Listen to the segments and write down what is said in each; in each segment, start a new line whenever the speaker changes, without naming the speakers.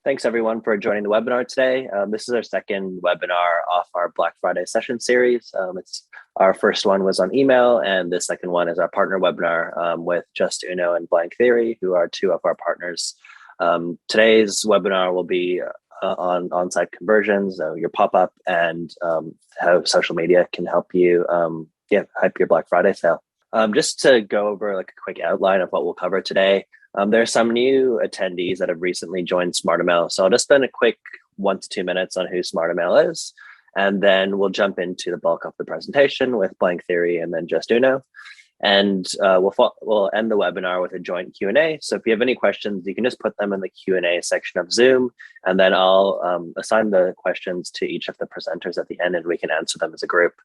Thanks everyone for joining the webinar today. This is our second webinar off our Black Friday session series. Our first one was on email, and the second one is our partner webinar with Justuno and Blank Theory, who are two of our partners. Today's webinar will be on on-site conversions, your pop-up, and how social media can help you hype your Black Friday sale. Just to go over like a quick outline of what we'll cover today. There are some new attendees that have recently joined SmartrMail. So I'll just spend a quick 1 to 2 minutes on who SmartrMail is, and then we'll jump into the bulk of the presentation with Blank Theory and then Justuno. And we'll end the webinar with a joint Q&A. So if you have any questions, you can just put them in the Q&A section of Zoom, and then I'll assign the questions to each of the presenters at the end, and we can answer them as a group.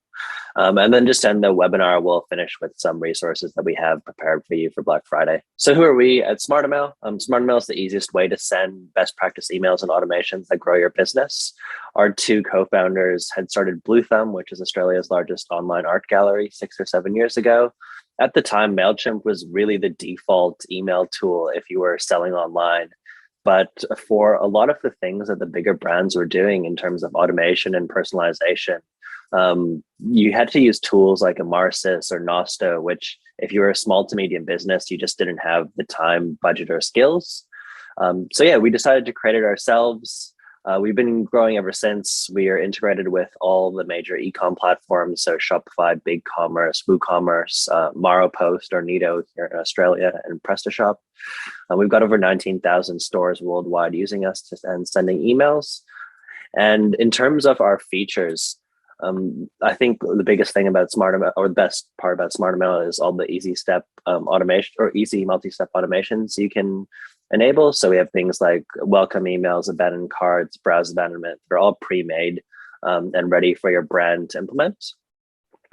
And then just end the webinar, we'll finish with some resources that we have prepared for you for Black Friday. So who are we at SmartrMail? SmartrMail is the easiest way to send best practice emails and automations that grow your business. Our two co-founders had started Blue Thumb, which is Australia's largest online art gallery, 6 or 7 years ago. At the time, MailChimp was really the default email tool if you were selling online. But for a lot of the things that the bigger brands were doing in terms of automation and personalization, you had to use tools like Amarsis or Nosto, which if you were a small to medium business, you just didn't have the time, budget, or skills. We decided to create it ourselves. We've been growing ever since. We are integrated with all the major e-com platforms, so Shopify, BigCommerce, WooCommerce, Maropost or Neato here in Australia, and PrestaShop. We've got over 19,000 stores worldwide using us and sending emails. And in terms of our features, I think the biggest thing about SmartrMail, or the best part about SmartrMail, is all the easy step automation or easy multi-step automations you can enable. So we have things like welcome emails, abandoned cards, browse abandonment. They're all pre-made and ready for your brand to implement.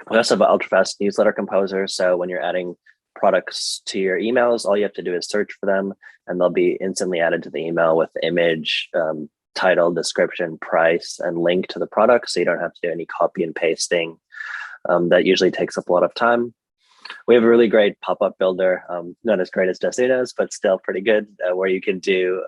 We also have an ultra-fast newsletter composer. So when you're adding products to your emails, all you have to do is search for them, and they'll be instantly added to the email with the image, title, description, price, and link to the product. So you don't have to do any copy and pasting. That usually takes up a lot of time. We have a really great pop-up builder, not as great as Justuno's, but still pretty good, where you can do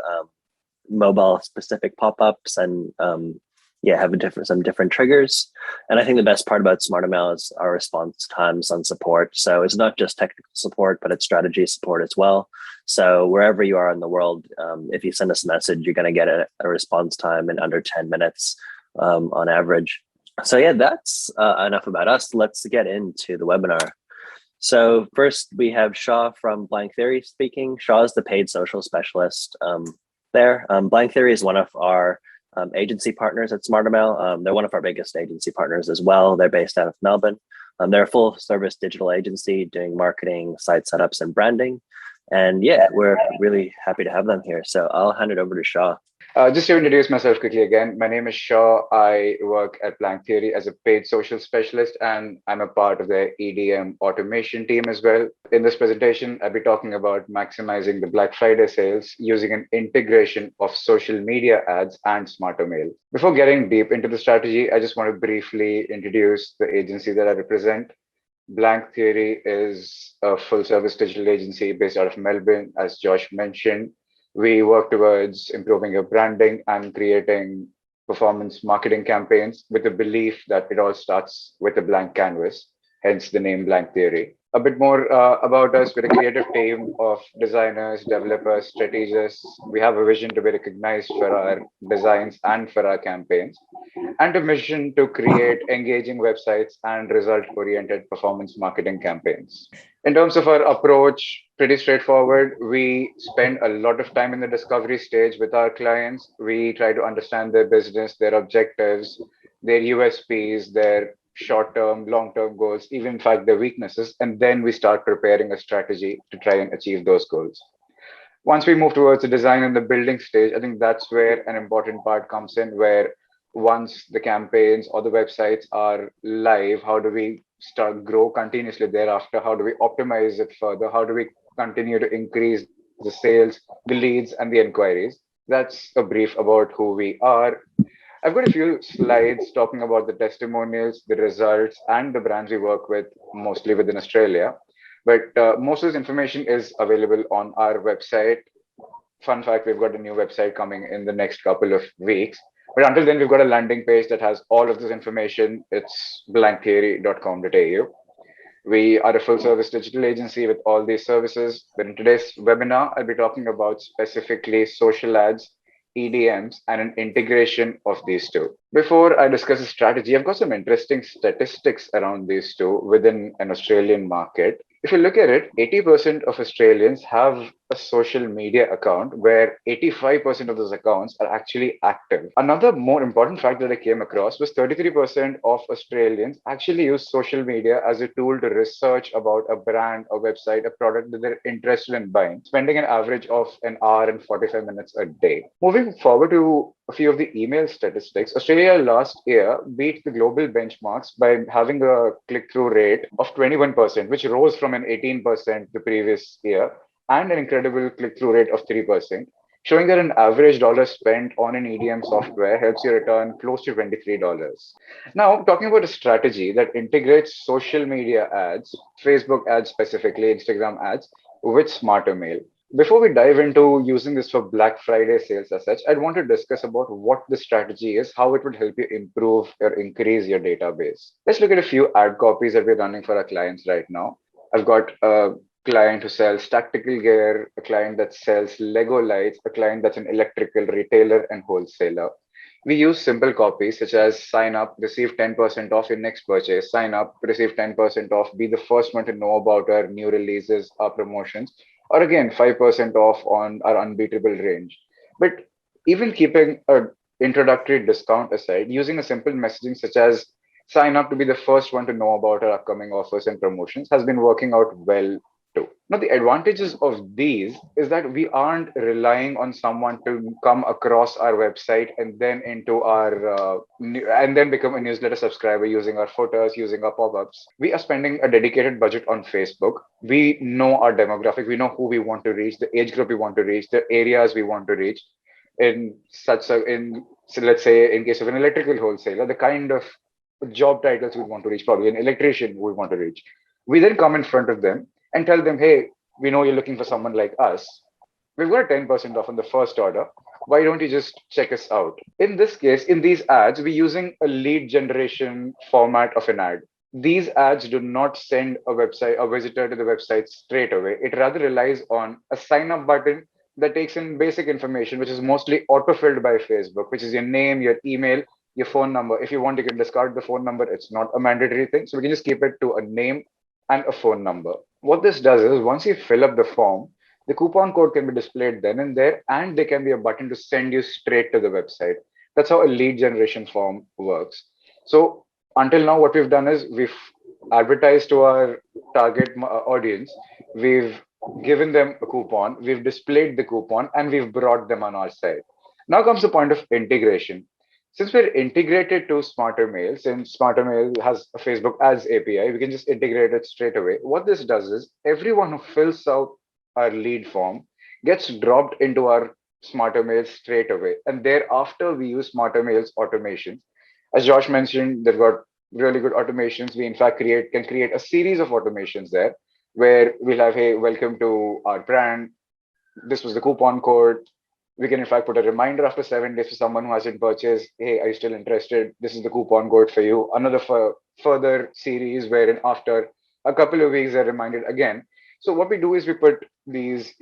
mobile specific pop-ups and have some different triggers. And I think the best part about SmartrMail is our response times on support. So it's not just technical support, but it's strategy support as well. So wherever you are in the world, if you send us a message, you're going to get a response time in under 10 minutes on average. So yeah, that's enough about us. Let's get into the webinar. So first, we have Shaw from Blank Theory speaking. Shaw is the paid social specialist there. Blank Theory is one of our agency partners at SmartrMail. They're one of our biggest agency partners as well. They're based out of Melbourne. They're a full service digital agency doing marketing, site setups, and branding. And yeah, we're really happy to have them here. So I'll hand it over to Shaw.
Just to introduce myself quickly again, my name is Shaw. I work at Blank Theory as a paid social specialist, and I'm a part of the EDM automation team as well. In this presentation, I'll be talking about maximizing the Black Friday sales using an integration of social media ads and SmartrMail. Before getting deep into the strategy, I just want to briefly introduce the agency that I represent. Blank Theory is a full service digital agency based out of Melbourne, as Josh mentioned. We work towards improving your branding and creating performance marketing campaigns with the belief that it all starts with a blank canvas, hence the name Blank Theory. A bit more about us: we're a creative team of designers, developers, strategists. We have a vision to be recognized for our designs and for our campaigns, and a mission to create engaging websites and result-oriented performance marketing campaigns. In terms of our approach, pretty straightforward. We spend a lot of time in the discovery stage with our clients. We try to understand their business, their objectives, their USPs, their short-term, long-term goals, even in fact, their weaknesses. And then we start preparing a strategy to try and achieve those goals. Once we move towards the design and the building stage, I think that's where an important part comes in, where once the campaigns or the websites are live, how do we grow continuously thereafter? How do we optimize it further? How do we continue to increase the sales, the leads, and the inquiries? That's a brief about who we are. I've got a few slides talking about the testimonials, the results, and the brands we work with, mostly within Australia. But most of this information is available on our website. Fun fact, we've got a new website coming in the next couple of weeks. But until then, we've got a landing page that has all of this information. It's blanktheory.com.au. We are a full service digital agency with all these services. But in today's webinar, I'll be talking about specifically social ads, EDMs, and an integration of these two. Before I discuss a strategy, I've got some interesting statistics around these two within an Australian market. If you look at it, 80% of Australians have a social media account where 85% of those accounts are actually active. Another more important fact that I came across was 33% of Australians actually use social media as a tool to research about a brand, a website, a product that they're interested in buying, spending an average of an hour and 45 minutes a day. Moving forward to a few of the email statistics, Australia last year beat the global benchmarks by having a click through rate of 21%, which rose from an 18% the previous year, and an incredible click through rate of 3%, showing that an average dollar spent on an EDM software helps you return close to $23. Now, talking about a strategy that integrates social media ads, Facebook ads specifically, Instagram ads, with SmarterMail. Before we dive into using this for Black Friday sales as such, I'd want to discuss about what the strategy is, how it would help you improve or increase your database. Let's look at a few ad copies that we're running for our clients right now. I've got a client who sells tactical gear, a client that sells Lego lights, a client that's an electrical retailer and wholesaler. We use simple copies such as sign up, receive 10% off your next purchase, sign up, receive 10% off, be the first one to know about our new releases, our promotions, or again, 5% off on our unbeatable range. But even keeping an introductory discount aside, using a simple messaging such as sign up to be the first one to know about our upcoming offers and promotions has been working out well too. Now, the advantages of these is that we aren't relying on someone to come across our website and then into our and then become a newsletter subscriber using our footers, using our pop-ups. We are spending a dedicated budget on Facebook. We know our demographic. We know who we want to reach, the age group we want to reach, the areas we want to reach. In such a in so let's say in case of an electrical wholesaler, the kind of job titles we want to reach, probably an electrician we want to reach. We then come in front of them and tell them, hey, we know you're looking for someone like us. We've got a 10% off on the first order. Why don't you just check us out? In this case, in these ads, we're using a lead generation format of an ad. These ads do not send a visitor to the website straight away. It rather relies on a sign up button that takes in basic information, which is mostly auto-filled by Facebook, which is your name, your email, your phone number. If you want, you can discard the phone number. It's not a mandatory thing. So we can just keep it to a name and a phone number. What this does is once you fill up the form, the coupon code can be displayed then and there, and there can be a button to send you straight to the website. That's how a lead generation form works. So until now, what we've done is we've advertised to our target audience, we've given them a coupon, we've displayed the coupon, and we've brought them on our site. Now comes the point of integration. Since we're integrated to SmarterMail, since SmarterMail has a Facebook ads API, we can just integrate it straight away. What this does is everyone who fills out our lead form gets dropped into our SmarterMail straight away. And thereafter, we use SmarterMail's automations. As Josh mentioned, they've got really good automations. We in fact can create a series of automations there where we'll have, hey, welcome to our brand. This was the coupon code. We can in fact put a reminder after 7 days for someone who hasn't purchased. Hey, are you still interested? This is the coupon code for you. Another further series wherein after a couple of weeks they're reminded again. So what we do is we put these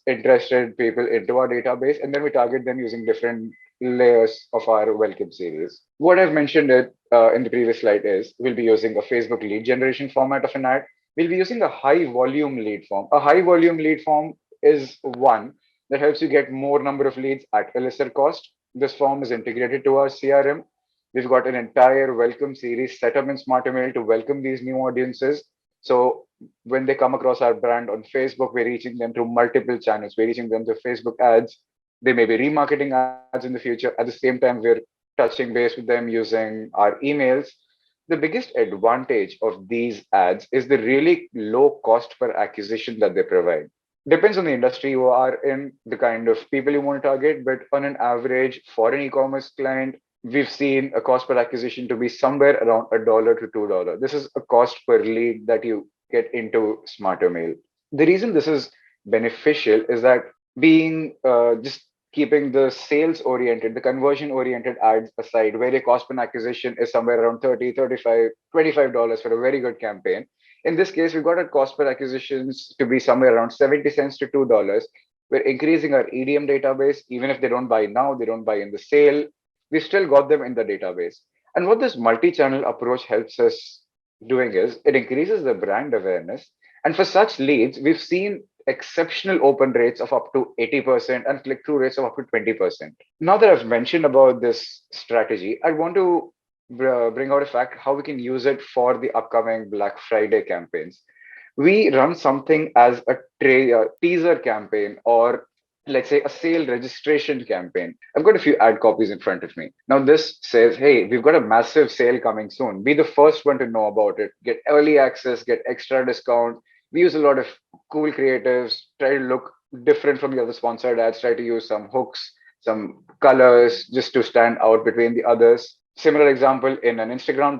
interested people into our database, and then we target them using different layers of our welcome series. What I've mentioned in the previous slide is we'll be using a Facebook lead generation format of an ad. We'll be using a high volume lead form. A high volume lead form is one that helps you get more number of leads at a lesser cost. This form is integrated to our CRM. We've got an entire welcome series set up in SmarterMail to welcome these new audiences. So when they come across our brand on Facebook, we're reaching them through multiple channels. We're reaching them through Facebook ads. They may be remarketing ads in the future. At the same time, we're touching base with them using our emails. The biggest advantage of these ads is the really low cost per acquisition that they provide. Depends on the industry you are in, the kind of people you want to target, but on an average for an e-commerce client, we've seen a cost per acquisition to be somewhere around $1 to $2. This is a cost per lead that you get into SmarterMail. The reason this is beneficial is that being just keeping the sales oriented, the conversion oriented ads aside, where your cost per acquisition is somewhere around 30, 35, $25 for a very good campaign. In this case, we've got our cost per acquisitions to be somewhere around 70 cents to $2. We're increasing our EDM database. Even if they don't buy now, they don't buy in the sale, we still got them in the database. And what this multi-channel approach helps us doing is it increases the brand awareness. And for such leads, we've seen exceptional open rates of up to 80% and click-through rates of up to 20%. Now that I've mentioned about this strategy, I want to bring out a fact how we can use it for the upcoming Black Friday campaigns. We run something as a teaser campaign, or let's say a sale registration campaign. I've got a few ad copies in front of me. Now this says, hey, we've got a massive sale coming soon. Be the first one to know about it. Get early access, get extra discount. We use a lot of cool creatives, try to look different from the other sponsored ads, try to use some hooks, some colors just to stand out between the others. Similar example in an Instagram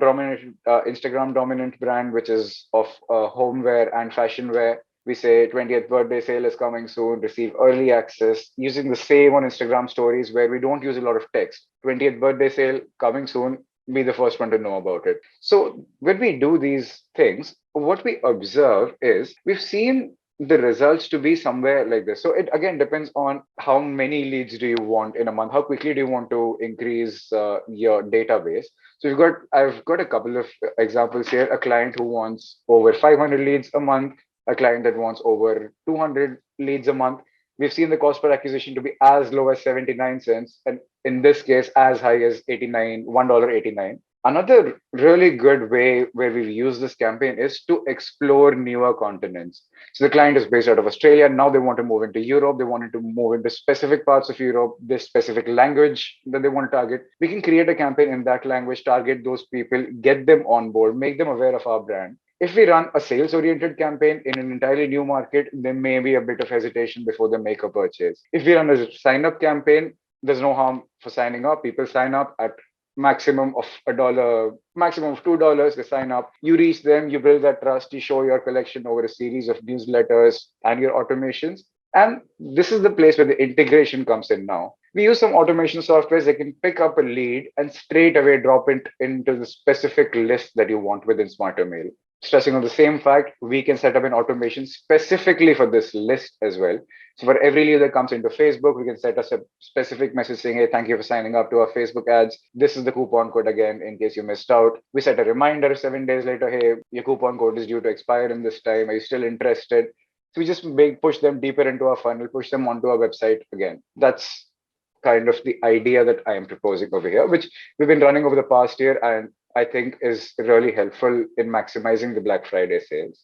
dominant brand, which is of homeware and fashion wear. We say 20th birthday sale is coming soon, receive early access, using the same on Instagram stories where we don't use a lot of text. 20th birthday sale coming soon, be the first one to know about it. So when we do these things, what we observe is we've seen the results to be somewhere like this. So it again depends on how many leads do you want in a month, how quickly do you want to increase your database. So I've got a couple of examples here. A client who wants over 500 leads a month, a client that wants over 200 leads a month. We've seen the cost per acquisition to be as low as 79 cents, and in this case, as high as $1.89. Another really good way where we've used this campaign is to explore newer continents. So the client is based out of Australia. Now they want to move into Europe. They wanted to move into specific parts of Europe, this specific language that they want to target. We can create a campaign in that language, target those people, get them on board, make them aware of our brand. If we run a sales oriented campaign in an entirely new market, there may be a bit of hesitation before they make a purchase. If we run a sign up campaign, there's no harm for signing up. People sign up at maximum of $1, maximum of $2. They sign up. You reach them, you build that trust, you show your collection over a series of newsletters and your automations. And this is the place where the integration comes in now. We use some automation softwares that can pick up a lead and straight away drop it into the specific list that you want within SmartrMail. Stressing on the same fact, we can set up an automation specifically for this list as well. So for every lead that comes into Facebook, we can set us a specific message saying, hey, thank you for signing up to our Facebook ads. This is the coupon code again, in case you missed out. We set a reminder 7 days later, hey, your coupon code is due to expire in this time. Are you still interested? So we just push them deeper into our funnel, push them onto our website again. That's kind of the idea that I am proposing over here, which we've been running over the past year and I think is really helpful in maximizing the Black Friday sales.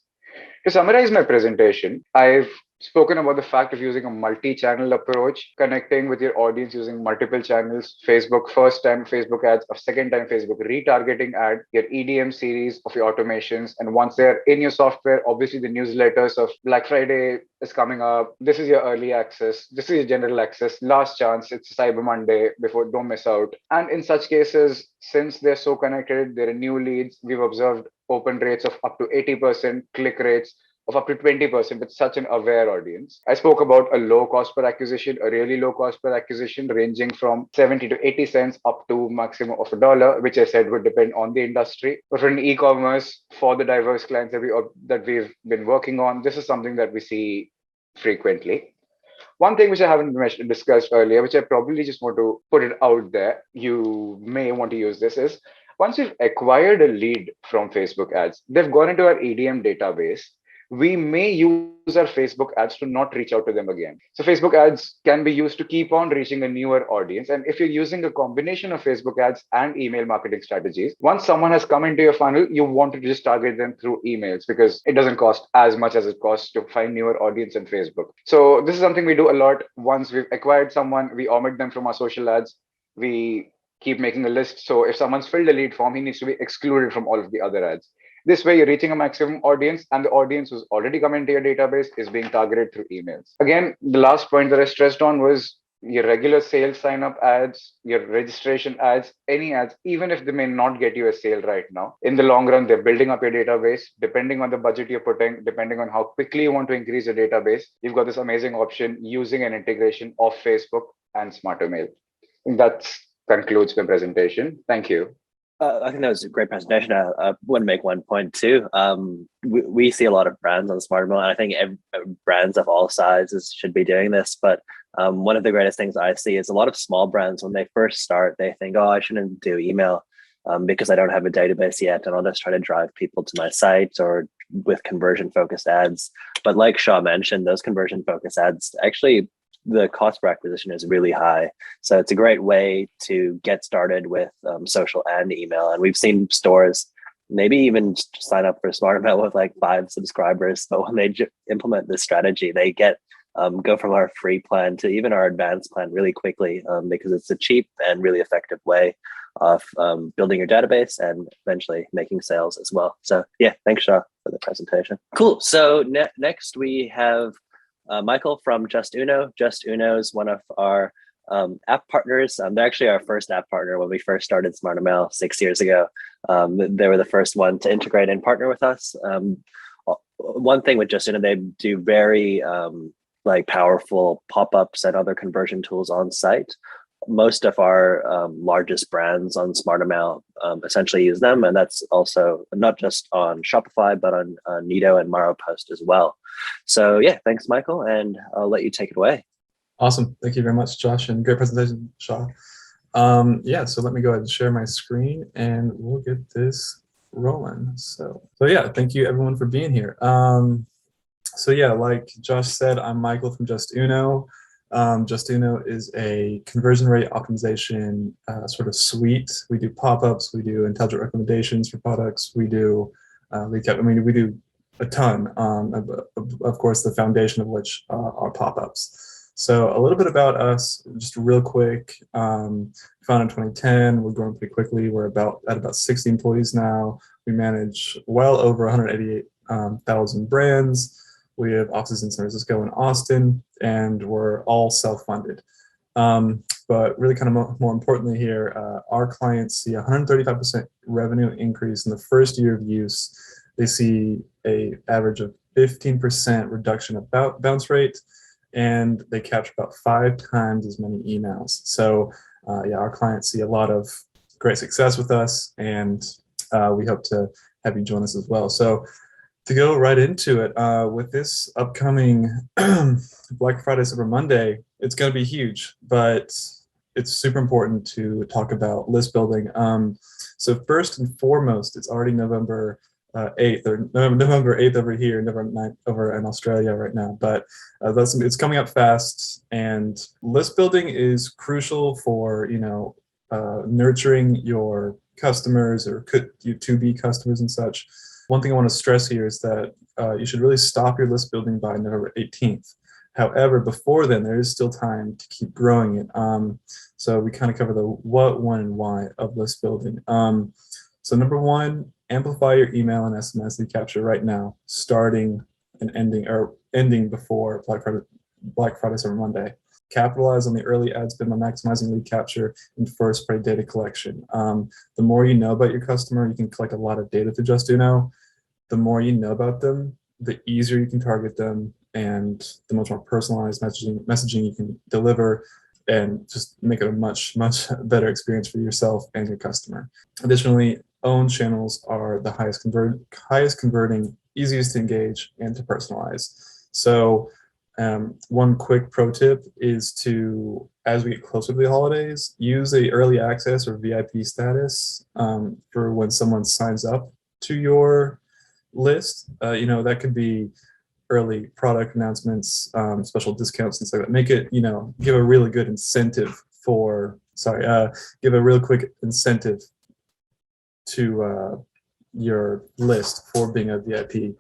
To summarize my presentation, I've spoken about the fact of using a multi-channel approach, connecting with your audience using multiple channels, Facebook first time Facebook ads, a second time Facebook retargeting ad, your EDM series of your automations. And once they're in your software, obviously the newsletters of Black Friday is coming up. This is your early access. This is your general access. Last chance. It's Cyber Monday. Don't miss out. And in such cases, since they're so connected, they're new leads. We've observed open rates of up to 80%, click rates of up to 20% with such an aware audience. I spoke about a low cost per acquisition, a really low cost per acquisition ranging from 70 to 80 cents up to maximum of $1, which I said would depend on the industry. But for an e-commerce, for the diverse clients that we've been working on, this is something that we see frequently. One thing which I haven't discussed earlier, which I probably just want to put it out there, you may want to use this, is once we've acquired a lead from Facebook ads, they've gone into our EDM database. We may use our Facebook ads to not reach out to them again. So Facebook ads can be used to keep on reaching a newer audience. And if you're using a combination of Facebook ads and email marketing strategies, once someone has come into your funnel, you want to just target them through emails because it doesn't cost as much as it costs to find newer audience on Facebook. So this is something we do a lot. Once we've acquired someone, we omit them from our social ads. We keep making a list. So if someone's filled a lead form, he needs to be excluded from all of the other ads. This way, you're reaching a maximum audience, and the audience who's already come into your database is being targeted through emails. Again, the last point that I stressed on was your regular sales sign up ads, your registration ads, any ads, even if they may not get you a sale right now, in the long run, they're building up your database. Depending on the budget you're putting, depending on how quickly you want to increase your database, you've got this amazing option using an integration of Facebook and SmartrMail. That concludes my presentation. Thank you.
I think that was a great presentation. I want to make one point too. We see a lot of brands on SmartMail, and I think brands of all sizes should be doing this. But one of the greatest things I see is a lot of small brands, when they first start, they think, oh, I shouldn't do email because I don't have a database yet, and I'll just try to drive people to my site or with conversion focused ads. But like Shaw mentioned, those conversion focused ads actually, the cost per acquisition is really high. So it's a great way to get started with social and email. And we've seen stores maybe even sign up for SmartMail with like 5 subscribers, but when they implement this strategy, they get go from our free plan to even our advanced plan really quickly because it's a cheap and really effective way of building your database and eventually making sales as well. So yeah, thanks, Shaw, for the presentation. Cool. So next we have Michael from Justuno. Justuno is one of our app partners. They're actually our first app partner when we first started SmartMail 6 years ago. They were the first one to integrate and partner with us. One thing with Justuno, they do very like powerful pop-ups and other conversion tools on site. Most of our largest brands on SmartMail essentially use them, and that's also not just on Shopify, but on Neato and Maropost as well. So yeah, thanks, Michael, and I'll let you take it away.
Awesome. Thank you very much, Josh, and great presentation, Shaw. Yeah, so let me go ahead and share my screen and we'll get this rolling. So yeah, thank you everyone for being here. So yeah, like Josh said, I'm Michael from Justuno. Justuno is a conversion rate optimization sort of suite. We do pop-ups, we do intelligent recommendations for products, we do lead cap. I mean, we do a ton. Of course, the foundation of which are pop-ups. So a little bit about us, just real quick. Founded in 2010, we're growing pretty quickly. We're at about 60 employees now. We manage well over 188,000 brands. We have offices in San Francisco and Austin, and we're all self-funded. But really kind of more importantly here, our clients see 135% revenue increase in the first year of use. They see a average of 15% reduction of bounce rate, and they capture about 5 times as many emails. So yeah, our clients see a lot of great success with us, and we hope to have you join us as well. So to go right into it, with this upcoming Black Friday, Cyber Monday, it's going to be huge, but it's super important to talk about list building. So first and foremost, it's already November 8th, or November 8th over here, November 9th over in Australia right now, but it's coming up fast, and list building is crucial for, nurturing your customers or your to-be customers and such. One thing I want to stress here is that you should really stop your list building by November 18th. However, before then, there is still time to keep growing it. So we kind of cover the what, when, and why of list building. So number one, amplify your email and SMS lead capture right now, starting and ending before Black Friday, Cyber Monday. Capitalize on the early ad spend by maximizing lead capture and first-party data collection. The more you know about your customer, you can collect a lot of data through Justuno. The more you know about them, the easier you can target them, and the much more personalized messaging you can deliver, and just make it a much, much better experience for yourself and your customer. Additionally, owned channels are the highest converting, easiest to engage, and to personalize. So one quick pro tip is to, as we get closer to the holidays, use a early access or VIP status for when someone signs up to your list. That could be early product announcements, special discounts, and stuff like that. Make it, give a really good incentive give a real quick incentive to your list for being a VIP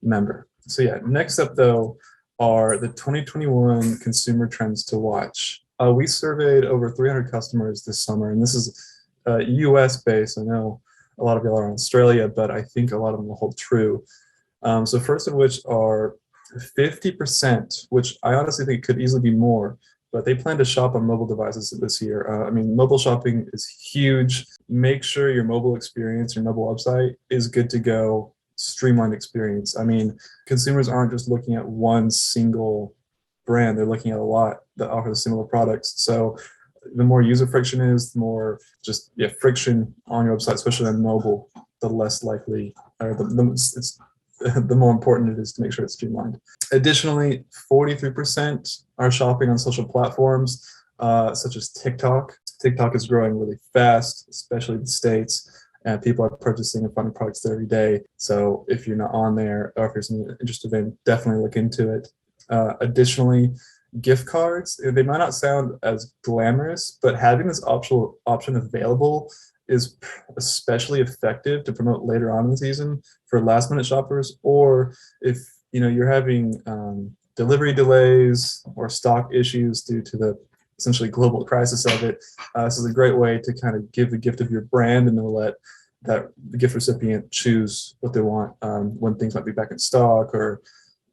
member. So yeah, next up though are the 2021 consumer trends to watch. We surveyed over 300 customers this summer, and this is US based. I know a lot of y'all are in Australia, but I think a lot of them will hold true. So first of which are 50%, which I honestly think could easily be more, but they plan to shop on mobile devices this year. I mean, mobile shopping is huge. Make sure your mobile experience, your mobile website is good to go, streamlined experience. I mean, consumers aren't just looking at one single brand, they're looking at a lot that offers similar products. So the more user friction is, the more just friction on your website, especially on mobile, the less likely, or the more important it is to make sure it's streamlined. Additionally, 43% are shopping on social platforms such as TikTok. TikTok is growing really fast, especially in the States, and people are purchasing and finding products there every day. So if you're not on there, or if you're something interested in, definitely look into it. Additionally, gift cards, they might not sound as glamorous, but having this option available is especially effective to promote later on in the season for last minute shoppers, or if you're having delivery delays or stock issues due to the essentially global crisis of it. This is a great way to kind of give the gift of your brand and then let the gift recipient choose what they want when things might be back in stock, or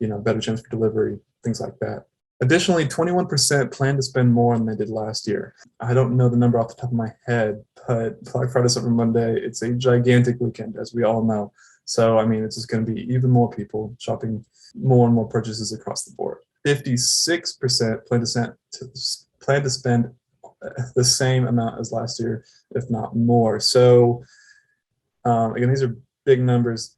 better chance for delivery, things like that. Additionally, 21% plan to spend more than they did last year. I don't know the number off the top of my head, but Black Friday, Cyber Monday, it's a gigantic weekend, as we all know. So, I mean, it's just going to be even more people shopping more and more purchases across the board. 56% plan to spend the same amount as last year, if not more. So, again, these are big numbers.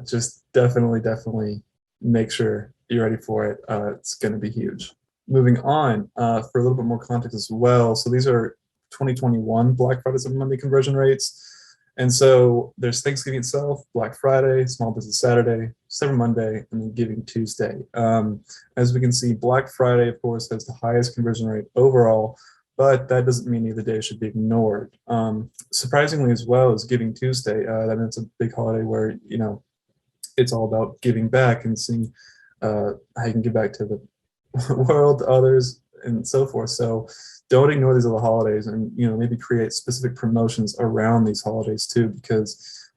Just definitely make sure you're ready for it. It's going to be huge. Moving on, for a little bit more context as well. So these are 2021 Black Friday Cyber Monday conversion rates. And so there's Thanksgiving itself, Black Friday, Small Business Saturday, Cyber Monday, and then Giving Tuesday. As we can see, Black Friday, of course, has the highest conversion rate overall, but that doesn't mean either day should be ignored. Surprisingly as well is Giving Tuesday. I mean, it's a big holiday where, it's all about giving back and seeing how you can give back to the world, to others, and so forth. So don't ignore these other holidays, and maybe create specific promotions around these holidays too, because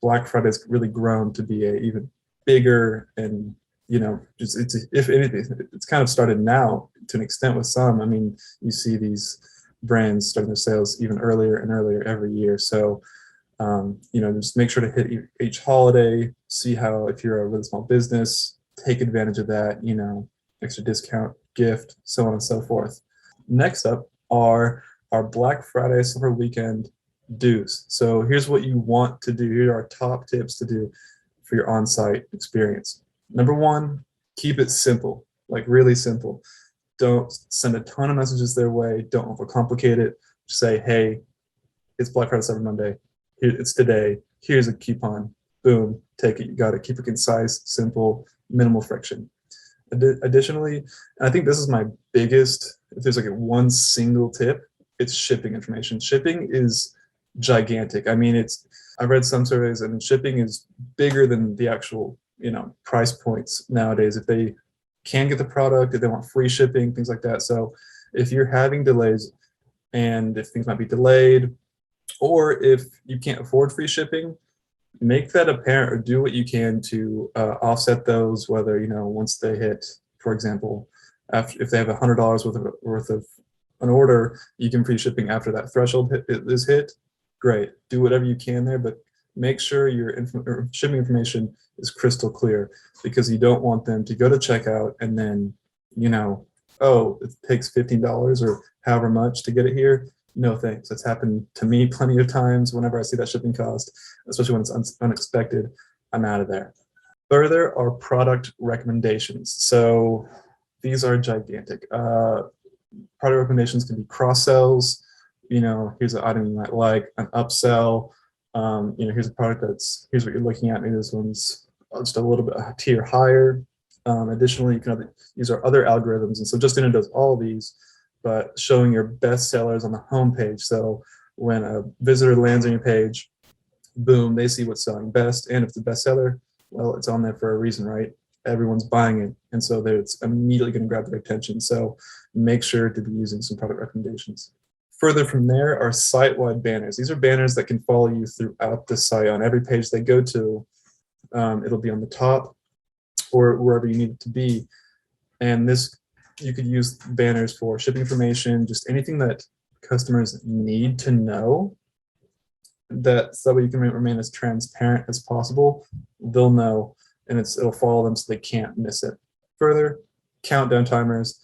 Black Friday has really grown to be a even bigger, and if anything, it's kind of started now to an extent with some. I mean, you see these brands starting their sales even earlier and earlier every year. So just make sure to hit each holiday, see how, if you're a really small business, take advantage of that, extra discount, gift, so on and so forth. Next up are our Black Friday Silver Weekend do's. So here's what you want to do. Here are our top tips to do for your on-site experience. Number one, keep it simple, like really simple. Don't send a ton of messages their way. Don't overcomplicate it. Just say, hey, it's Black Friday Cyber Monday. It's today. Here's a coupon. Boom, take it. You got it. Keep it concise, simple, minimal friction. Additionally, and I think this is my biggest, if there's like one single tip, it's shipping information. Shipping is gigantic. I mean, I've read some surveys, and shipping is bigger than the actual, price points nowadays. If they can get the product, if they want free shipping, things like that. So if you're having delays, and if things might be delayed, or if you can't afford free shipping, make that apparent, or do what you can to offset those, whether, once they hit, for example, if they have $100 worth of an order, you can free shipping after that threshold is hit. Great. Do whatever you can there, but make sure your shipping information is crystal clear, because you don't want them to go to checkout and then, oh, it takes $15 or however much to get it here. No thanks. That's happened to me plenty of times. Whenever I see that shipping cost, especially when it's unexpected, I'm out of there. Further are product recommendations. So these are gigantic. Product recommendations can be cross-sells. Here's an item you might like, an upsell. Here's a product here's what you're looking at. Maybe this one's just a little bit a tier higher. Additionally, you can use our other algorithms. And so Justuno does all of these, but showing your best sellers on the homepage. So when a visitor lands on your page, boom, they see what's selling best. And if it's a bestseller, well, it's on there for a reason, right? Everyone's buying it. And so it's immediately going to grab their attention. So make sure to be using some product recommendations. Further from there are site-wide banners. These are banners that can follow you throughout the site. On every page they go to, it'll be on the top or wherever you need it to be. And this You could use banners for shipping information, just anything that customers need to know, that so you can remain as transparent as possible. They'll know, and it'll follow them so they can't miss it. Further, countdown timers.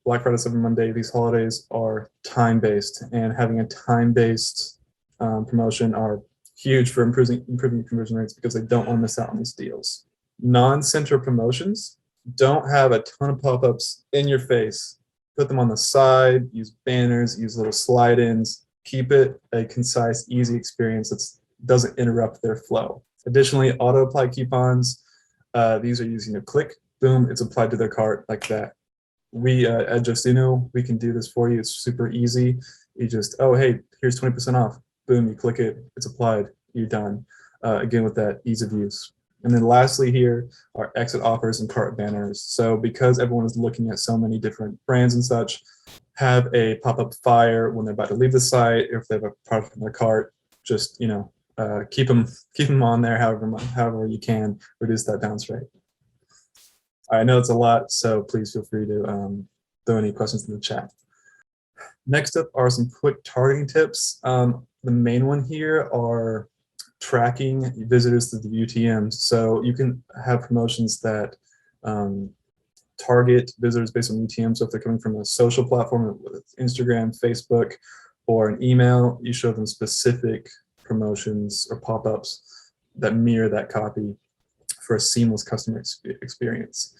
Black Friday, Cyber Monday, these holidays are time-based, and having a time-based promotion are huge for improving conversion rates because they don't want to miss out on these deals. Non-center promotions, don't have a ton of pop-ups in your face. Put them on the side, use banners, use little slide-ins. Keep it a concise, easy experience that doesn't interrupt their flow. Additionally, auto-apply coupons. These are using a click, boom, it's applied to their cart like that. We at Justuno, we can do this for you. It's super easy. You just, oh, hey, here's 20% off. Boom, you click it, it's applied, you're done. Again, with that ease of use. And then lastly here are exit offers and cart banners. So because everyone is looking at so many different brands and such, have a pop-up fire when they're about to leave the site, or if they have a product in their cart, just, you know, keep them on there however you can, reduce that bounce rate. I know it's a lot, so please feel free to throw any questions in the chat. Next up are some quick targeting tips. The main one here are tracking visitors to the UTMs. So you can have promotions that target visitors based on UTM. So if they're coming from a social platform, whether it's Instagram, Facebook, or an email, you show them specific promotions or pop-ups that mirror that copy for a seamless customer experience.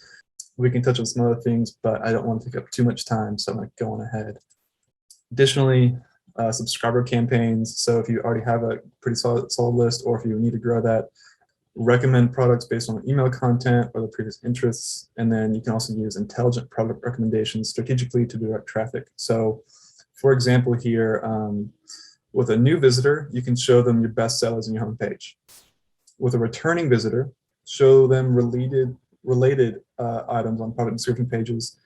We can touch on some other things, but I don't want to take up too much time, so I'm going to go on ahead. Additionally, subscriber campaigns. So if you already have a pretty solid list, or if you need to grow that, recommend products based on email content or the previous interests. And then you can also use intelligent product recommendations strategically to direct traffic. So for example here, with a new visitor, you can show them your best sellers on your homepage. With a returning visitor, show them related items on product description pages.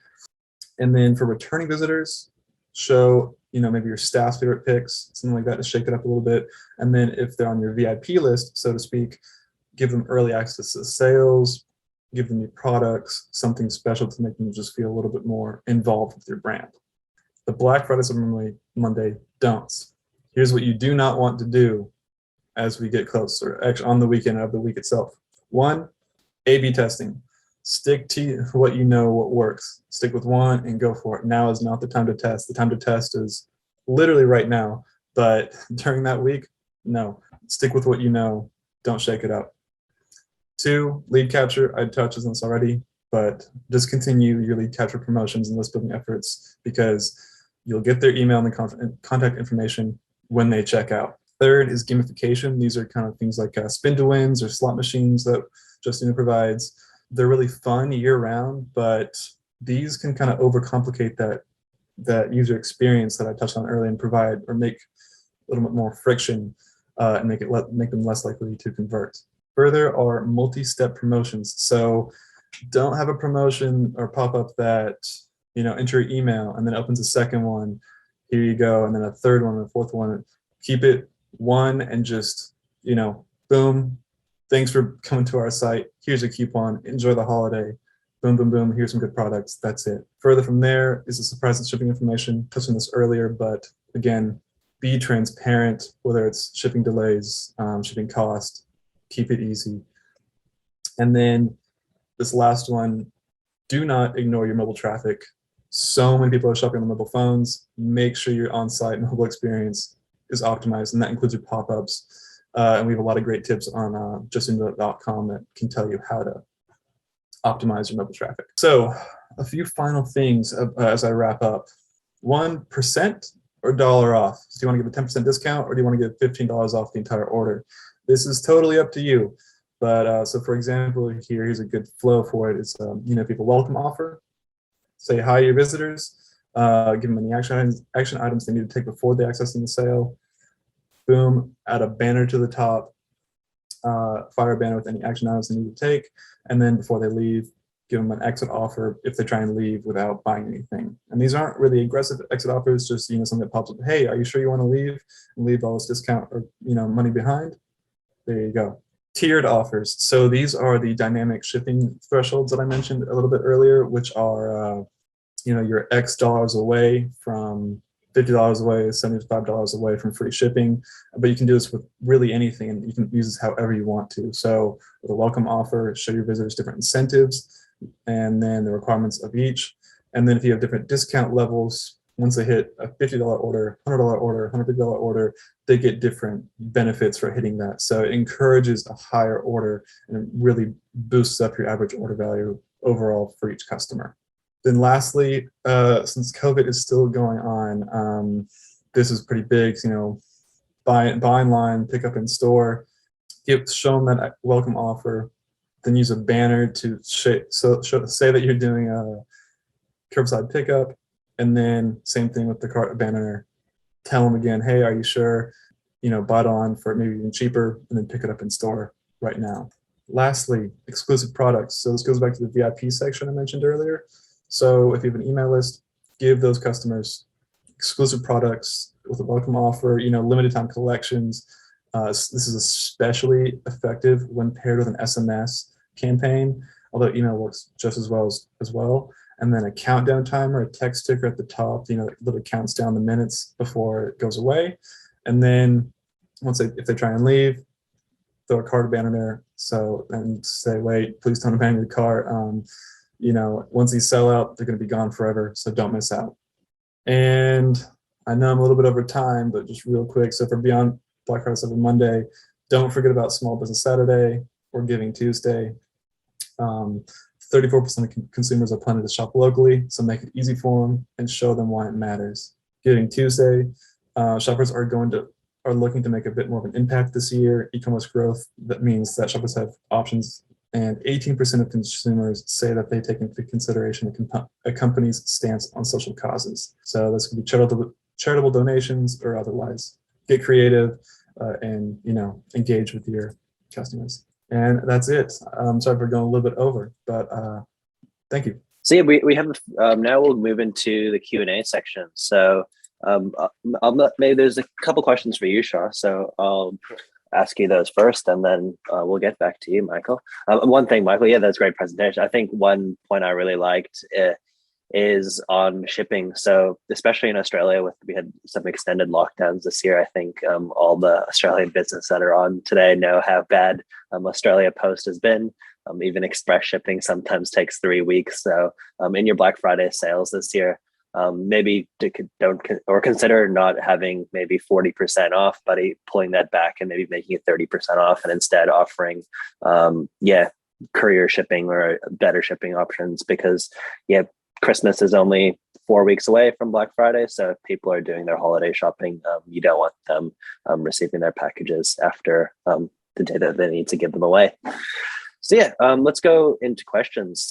And then for returning visitors, show, you know, maybe your staff's favorite picks, something like that, to shake it up a little bit. And then if they're on your VIP list, so to speak, give them early access to sales, give them new products, something special to make them just feel a little bit more involved with your brand. The Black Friday Cyber Monday don'ts. Here's what you do not want to do as we get closer, actually on the weekend of the week itself. 1, A/B testing. Stick to what you know, what works. Stick with one and go for it. Now is not the time to test. The time to test is literally right now, but during that week, no. Stick with what you know. Don't shake it up. 2, lead capture. I touched on this already, but discontinue your lead capture promotions and list building efforts because you'll get their email and contact information when they check out. 3rd is gamification. These are kind of things like spin to wins or slot machines that Justuno provides. They're really fun year round, but these can kind of overcomplicate that user experience that I touched on earlier and provide or make a little bit more friction and make them less likely to convert. Further are multi-step promotions. So don't have a promotion or pop-up that, you know, enter your email and then opens a second one. Here you go, and then a third one and a fourth one. Keep it one and just, you know, boom. Thanks for coming to our site. Here's a coupon. Enjoy the holiday. Boom, boom, boom. Here's some good products. That's it. Further from there is the surprise and shipping information. Touched on this earlier, but again, be transparent, whether it's shipping delays, shipping cost. Keep it easy. And then this last one, do not ignore your mobile traffic. So many people are shopping on mobile phones. Make sure your on-site mobile experience is optimized, and that includes your pop-ups. And we have a lot of great tips on justuno.com that can tell you how to optimize your mobile traffic. So a few final things as I wrap up. 1% or dollar off. So do you want to give a 10% discount, or do you want to give $15 off the entire order? This is totally up to you. But so for example, here's a good flow for it. It's you know, people welcome offer. Say hi to your visitors. Give them any action items they need to take before they accessing the sale. Boom, add a banner to the top, fire a banner with any action items they need to take, and then before they leave, give them an exit offer if they try and leave without buying anything. And these aren't really aggressive exit offers, just, you know, something that pops up, hey, are you sure you want to leave and leave all this discount or, you know, money behind? There you go. Tiered offers. So these are the dynamic shipping thresholds that I mentioned a little bit earlier, which are you're X dollars away from $50 away, $75 away from free shipping, but you can do this with really anything, and you can use this however you want to. So with a welcome offer, show your visitors different incentives and then the requirements of each. And then if you have different discount levels, once they hit a $50 order, $100 order, $150 order, they get different benefits for hitting that. So it encourages a higher order and it really boosts up your average order value overall for each customer. Then lastly, since COVID is still going on, this is pretty big, buy online, pick up in store, show them that welcome offer, then use a banner to say that you're doing a curbside pickup, and then same thing with the cart banner, tell them again, hey, are you sure, buy it on for maybe even cheaper, and then pick it up in store right now. Lastly, exclusive products. So this goes back to the VIP section I mentioned earlier. So if you have an email list, give those customers exclusive products with a welcome offer, limited time collections. This is especially effective when paired with an SMS campaign, although email works just as well. And then a countdown timer, a text ticker at the top, that counts down the minutes before it goes away. And then if they try and leave, throw a cart banner there. And say, wait, please don't abandon your cart. Once these sell out, they're going to be gone forever, so don't miss out. And I know I'm a little bit over time, but just real quick. So for Beyond Black Friday Cyber Monday, don't forget about Small Business Saturday or Giving Tuesday. 34% of consumers are planning to shop locally, so make it easy for them and show them why it matters. Giving Tuesday, shoppers are looking to make a bit more of an impact this year. E-commerce growth, that means that shoppers have options, and 18% of consumers say that they take into consideration a company's stance on social causes. So this could be charitable donations or otherwise. Get creative and engage with your customers. And that's it. I'm sorry for going a little bit over, but thank you.
So yeah, we have now we'll move into the Q&A section. So maybe there's a couple questions for you, Shaw. So I'll ask you those first, and then we'll get back to you, Michael. One thing, Michael, yeah, that's a great presentation. I think one point I really liked is on shipping. So especially in Australia, we had some extended lockdowns this year. I think all the Australian business that are on today know how bad Australia Post has been. Even express shipping sometimes takes 3 weeks. So in your Black Friday sales this year, maybe consider not having maybe 40% off, but pulling that back and maybe making it 30% off, and instead offering courier shipping or better shipping options, because Christmas is only 4 weeks away from Black Friday. So if people are doing their holiday shopping, you don't want them receiving their packages after the day that they need to give them away. So let's go into questions.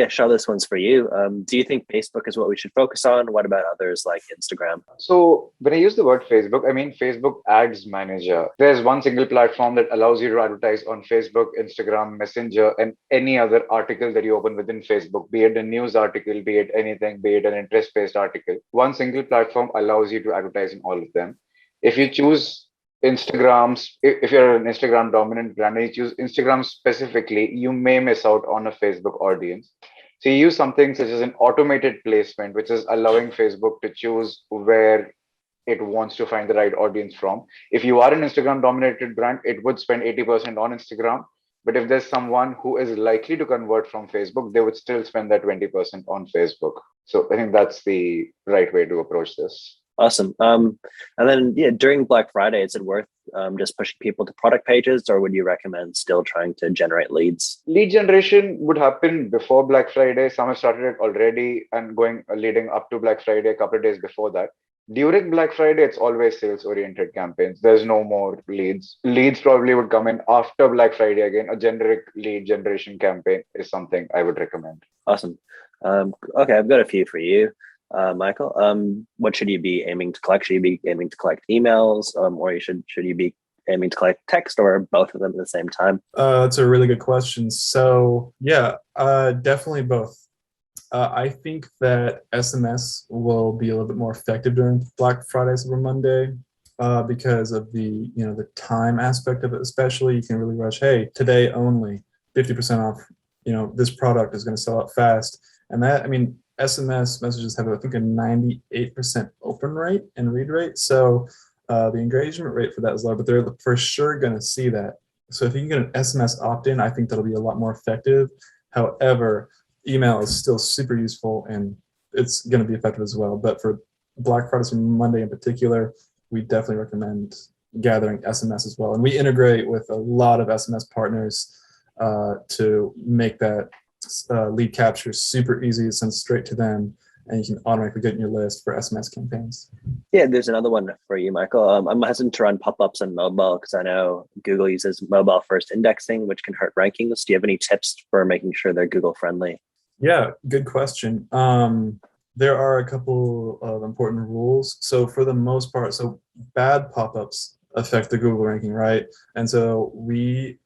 Shaw, this one's for you. Do you think Facebook is what we should focus on? What about others like Instagram?
So when I use the word Facebook, I mean Facebook Ads Manager. There's one single platform that allows you to advertise on Facebook, Instagram, Messenger, and any other article that you open within Facebook, be it a news article, be it anything, be it an interest-based article. One single platform allows you to advertise in all of them. If you choose if you're an Instagram dominant brand and you choose Instagram specifically, you may miss out on a Facebook audience. So you use something such as an automated placement, which is allowing Facebook to choose where it wants to find the right audience from. If you are an Instagram dominated brand, it would spend 80% on Instagram. But if there's someone who is likely to convert from Facebook, they would still spend that 20% on Facebook. So I think that's the right way to approach this.
Awesome. And then, during Black Friday, is it worth just pushing people to product pages, or would you recommend still trying to generate leads?
Lead generation would happen before Black Friday. Some have started it already and leading up to Black Friday, a couple of days before that. During Black Friday, it's always sales-oriented campaigns. There's no more leads. Leads probably would come in after Black Friday again. A generic lead generation campaign is something I would recommend.
Awesome. Okay, I've got a few for you. Michael, what should you be aiming to collect? Should you be aiming to collect emails, or should you be aiming to collect text, or both of them at the same time?
That's a really good question. So definitely both. I think that SMS will be a little bit more effective during Black Friday, Cyber Monday, because of the time aspect of it. Especially, you can really rush. Hey, today only 50% off. This product is going to sell out fast, and that SMS messages have, I think, a 98% open rate and read rate. So the engagement rate for that is low, but they're for sure going to see that. So if you can get an SMS opt-in, I think that'll be a lot more effective. However, email is still super useful and it's going to be effective as well. But for Black Friday and Monday in particular, we definitely recommend gathering SMS as well. And we integrate with a lot of SMS partners to make that lead capture super easy. It sends straight to them, and you can automatically get in your list for SMS campaigns.
Yeah, there's another one for you, Michael. I'm hesitant to run pop-ups on mobile because I know Google uses mobile first indexing, which can hurt rankings. Do you have any tips for making sure they're Google friendly?
Yeah, good question. There are a couple of important rules. So for the most part, so bad pop-ups affect the Google ranking, right? And so we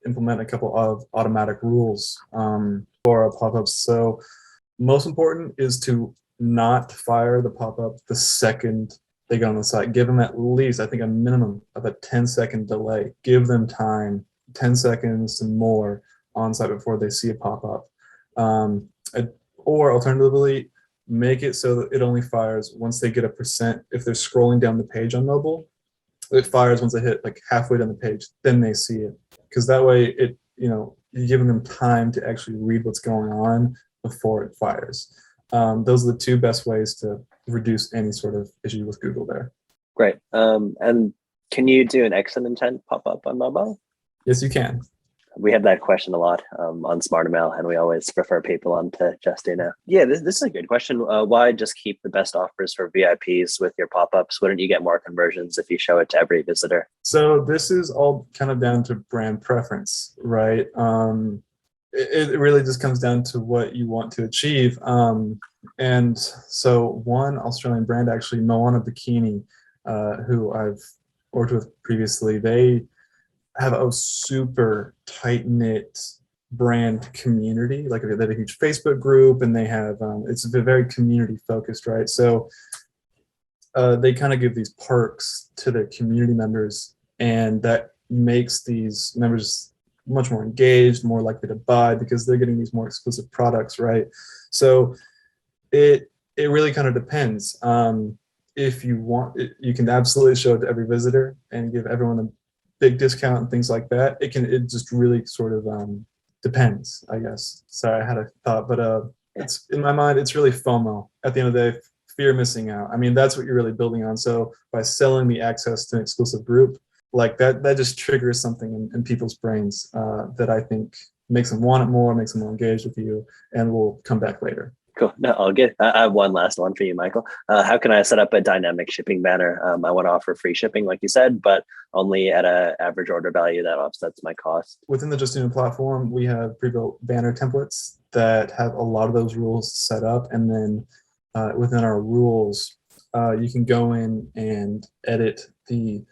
implement a couple of automatic rules for our pop-ups. So most important is to not fire the pop-up the second they get on the site. Give them at least, I think, a minimum of a 10-second delay. Give them time, 10 seconds and more on site before they see a pop-up. Or alternatively, make it so that it only fires once they get a percent. If they're scrolling down the page on mobile, it fires once they hit like halfway down the page, then they see it. Because that way you're giving them time to actually read what's going on before it fires. Those are the two best ways to reduce any sort of issue with Google there.
Great. And can you do an exit intent pop-up on mobile?
Yes, you can.
We have that question a lot on SmartrMail, and we always refer people on to Justuno. Yeah, this is a good question. Why just keep the best offers for VIPs with your pop-ups? Wouldn't you get more conversions if you show it to every visitor?
So this is all kind of down to brand preference, right? It really just comes down to what you want to achieve. And so one Australian brand, actually, Moana Bikini, who I've worked with previously, they have a super tight-knit brand community. Like they have a huge Facebook group, and they have it's very community focused, right? So they kind of give these perks to their community members, and that makes these members much more engaged, more likely to buy because they're getting these more exclusive products, right? So it really kind of depends. If you want it, you can absolutely show it to every visitor and give everyone a big discount and things like that. It just really sort of depends, I guess. Sorry, I had a thought, but it's in my mind, it's really FOMO at the end of the day, fear of missing out. I mean, that's what you're really building on. So by selling the access to an exclusive group, like that just triggers something in people's brains that I think makes them want it more, makes them more engaged with you, and will come back later.
Cool. No, I'll get. I have one last one for you, Michael. How can I set up a dynamic shipping banner? I want to offer free shipping, like you said, but only at an average order value that offsets my cost.
Within the Justuno platform, we have pre-built banner templates that have a lot of those rules set up, and then within our rules, you can go in and edit the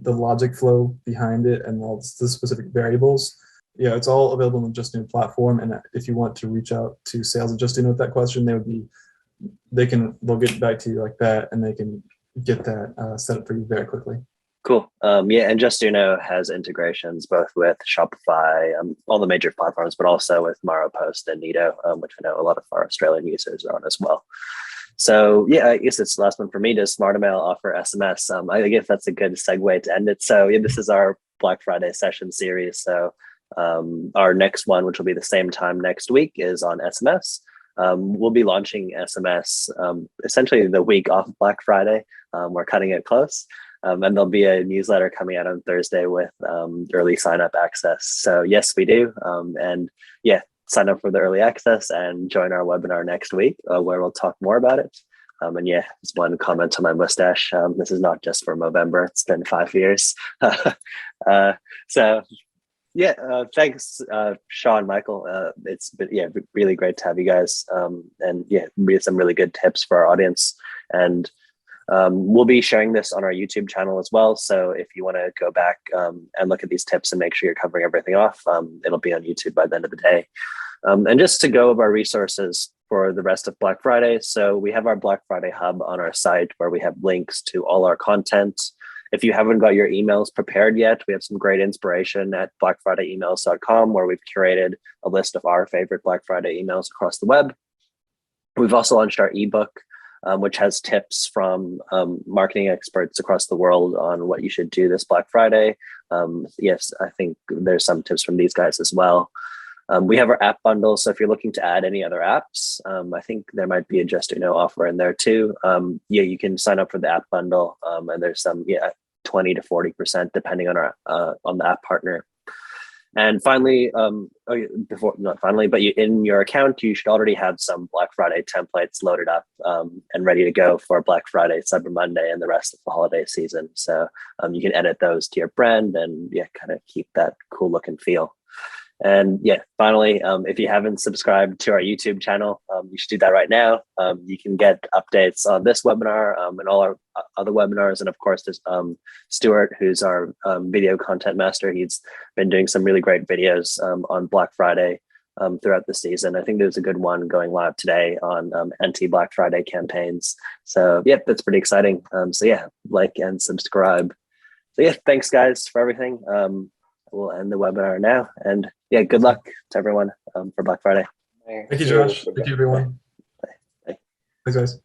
logic flow behind it and all the specific variables. Yeah, it's all available on the Justuno platform. And if you want to reach out to sales at Justuno with that question, they'll get back to you like that, and they can get that set up for you very quickly.
Cool. Yeah, and Justuno has integrations both with Shopify, all the major platforms, but also with Maropost and Nido, which I know a lot of our Australian users are on as well. So yeah, I guess it's the last one for me. Does SmartrMail offer SMS? I guess that's a good segue to end it. So yeah, this is our Black Friday session series. So our next one, which will be the same time next week, is on SMS. We'll be launching SMS essentially the week off Black Friday. We're cutting it close. And there'll be a newsletter coming out on Thursday with early sign-up access. So yes, we do. And yeah, sign up for the early access and join our webinar next week where we'll talk more about it. And yeah, just one comment on my mustache. This is not just for Movember. It's been 5 years. So yeah, thanks, Shaw and Michael. It's been really great to have you guys. And yeah, some really good tips for our audience. And we'll be sharing this on our YouTube channel as well. So if you want to go back and look at these tips and make sure you're covering everything off, it'll be on YouTube by the end of the day. And just to go over our resources for the rest of Black Friday. So we have our Black Friday Hub on our site where we have links to all our content. If you haven't got your emails prepared yet, we have some great inspiration at blackfridayemails.com where we've curated a list of our favorite Black Friday emails across the web. We've also launched our ebook, which has tips from marketing experts across the world on what you should do this Black Friday. Yes, I think there's some tips from these guys as well. We have our app bundle, so if you're looking to add any other apps, I think there might be a Justuno offer in there too. Yeah, you can sign up for the app bundle, and there's some 20 to 40% depending on our on the app partner. And finally, in your account, you should already have some Black Friday templates loaded up and ready to go for Black Friday, Cyber Monday, and the rest of the holiday season. So you can edit those to your brand and kind of keep that cool look and feel. And finally, if you haven't subscribed to our YouTube channel, you should do that right now. You can get updates on this webinar and all our other webinars. And of course, there's Stuart, who's our video content master. He's been doing some really great videos on Black Friday throughout the season. I think there's a good one going live today on anti-Black Friday campaigns. So that's pretty exciting. Like and subscribe. So thanks guys for everything. We'll end the webinar now, and good luck to everyone for Black Friday.
Thank you, Josh. Thank you, everyone.
Bye.
Thanks, guys.